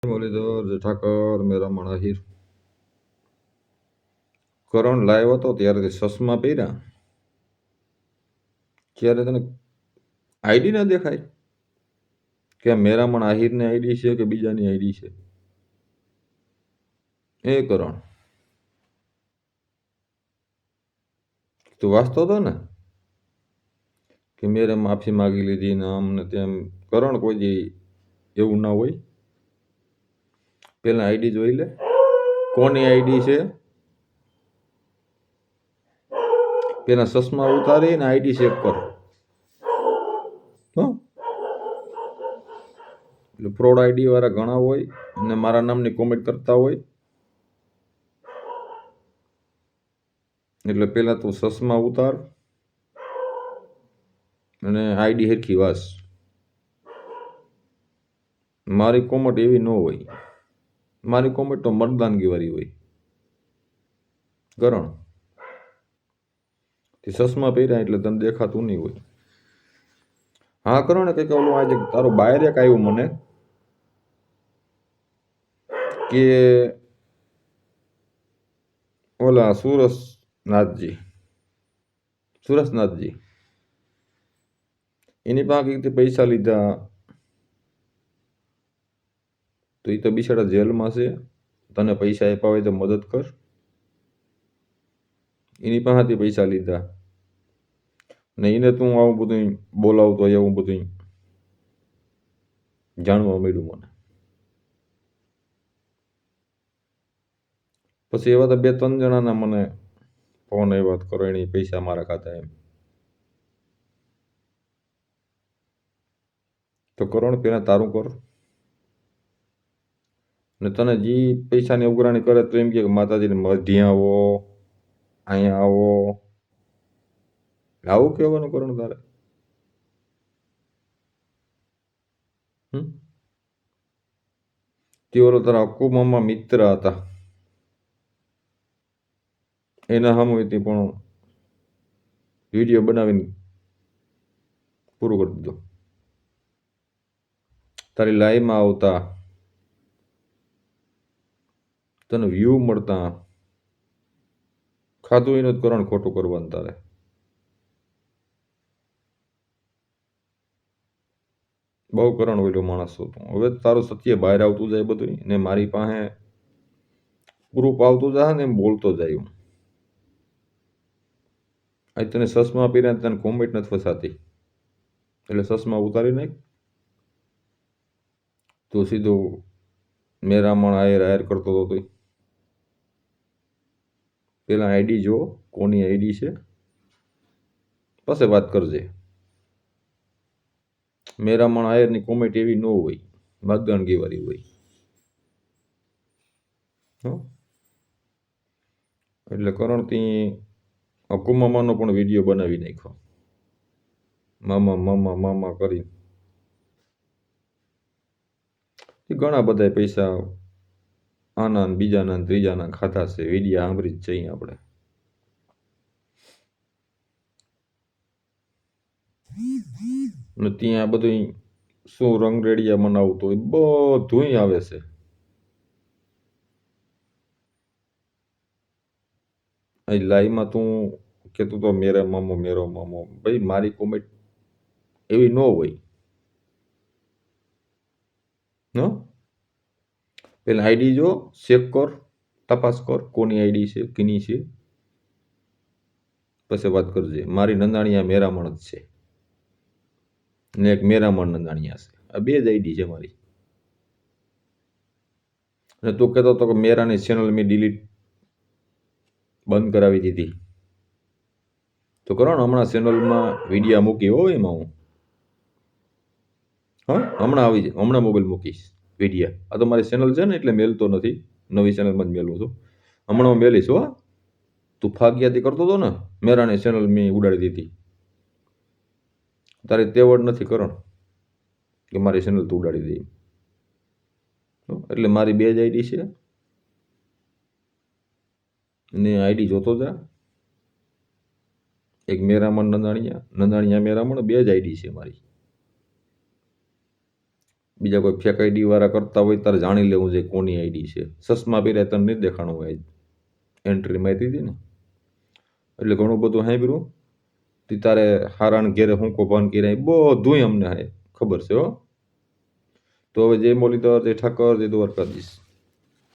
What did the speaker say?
મુરલીધર ઠાકર મેરામણ આહિર. કરણ live હતો ત્યારે તે ચશ્મા પહેર્યા ત્યારે તને આઈડી ના દેખાય કે મેરામણ આહિરની આઈડી છે કે બીજાની આઈડી છે? એ કરણ તું વાંચતો હતો ને કે મેરે માફી માગી લીધી ને આમ ને તેમ. કરણ કોઈ દી એવું ના હોય. પેલા આઈડી જોઈ લે કોની આઈડી છે. પેલા ચશ્મા ઉતારી ને આઈડી ચેક કર. એટલે ફ્રોડ આઈડી વાળા ઘણા હોય અને મારા નામની કોમેન્ટ કરતા હોય. એટલે પેલા તું ચશ્મા ઉતાર અને આઈડી હેરખી વાસ. મારી કોમેન્ટ એવી ન હોય. મારી કોમેન્ટ તો મર્દાનગી વાળી હોય. કરણ તે ચશ્મા પહેર્યા એટલે તને દેખાતું નહીં હોય. હા કરણ કંઈક ઓલું આજે તારો બાયર એક આવ્યું મને કે ઓલા સુરસનાથજી એની પાસે પૈસા લીધા તો એ તો બિચારા જેલમાં છે. તને પૈસા આપ્યા હોય તો મદદ કર. એની પાસેથી પૈસા લીધા ને એને તું આવું બધું બોલાવતો હોય એવું બધું જાણવા મળ્યું મને. પછી એવા તો 2-3 જણાના મને ફોન એ વાત કરો એની પૈસા મારા ખાતા એમ. તો કરણ પેલા તારું કર ને તને જે પૈસાની ઉઘરાણી કરે તો એમ કે માતાજીને મધ્ય આવો અહીંયા આવો આવું કહેવાનું કરણ તારે. તે ઓલો તારા અક્કુમામાં મિત્ર હતા એના સામે હતી પણ વિડીયો બનાવીને પૂરું કરી દીધું. તારી લાઈવમાં આવતા તને વ્યૂ મળતા ખાધું એનું જ કરણ ખોટું કરવાનું તારે. બહુ કરણ ઓલો માણસ હતો. હવે તારું સત્ય બહાર આવતું જાય બધું ને મારી પાસે પ્રૂફ આવતું જાય ને એમ બોલતો જાય. હું આજ તને ચશ્મા પહેર્યા તને કોમેન્ટ નથી ફસાતી એટલે ચશ્મા ઉતારી નાખ. તું સીધું મેરામણ આયર કરતો હતો. તું પેલા આઈડી જો કોની આઈડી છે પછી વાત કરજે. મેરામણ આયરની કોમેન્ટ એવી ન હોય, મગદણગી વાળી હોય. એટલે કરણ તી અકુમામાનો પણ વિડીયો બનાવી નાખ્યો મામા મામા મામા કરી. ઘણા બધા પૈસા આના બીજાના ત્રીજાના ખાતા છે. વિડીયા સાંભળી જ જઈએ આપણે. ને ત્યાં બધું શું રંગરેડિયા મનાવતો હોય બધું આવે છે. અહીં લાઈવમાં તું કહેતો તો મેરો મામો ભાઈ મારી કોમેન્ટ એવી ન હોય. પેલા આઈડી જો ચેક કર, તપાસ કર કોની આઈડી છે કીની છે પછી વાત કરજે. મારી નંદાણીયા મેરામણ જ છે ને એક મેરામણ નંદાણીયા છે. આ 2 જ આઈડી છે મારી. અને તું કહેતો હતો કે મેરાની ચેનલ મેં ડિલીટ બંધ કરાવી દીધી. તો કરણ હમણાં ચેનલમાં વિડીયા મૂકી હોય એમાં હું હમણાં આવી જાય. હમણાં મોબાઈલ મૂકીશ વિડીયા. આ તો મારી ચેનલ છે ને એટલે મેલતો નથી. નવી ચેનલમાં જ મેલું છું. હમણાં મેલીશ. તું ફાગિયાતી કરતો હતો ને મેરાની ચેનલ મેં ઉડાડી દીધી. તારી તેવડ નથી કરણ કે મારી ચેનલ તું ઉડાડી દે. એટલે મારી 2 જ આઈડી છે ને આઈડી જોતો જા. એક મેરામણ નંદાણીયા મેરામણ 2 જ આઈડી છે મારી. બીજા કોઈ ફેક આઈડી વાળા કરતા હોય તારે જાણી લેવું છે કોની આઈડી છે. ચશ્મા પહેર્યા તને નથી દેખાણું હોય એન્ટ્રી મારી હતી ને, એટલે ઘણું બધું સાંભળ્યું. તે તારે હારાણ ઘેરે હું કૌભાંડ કર્યા બધુંય અમને ખબર છે હો. તો હવે જય મુરલીધર, જય ઠાકર, જય દ્વારકાધીશ.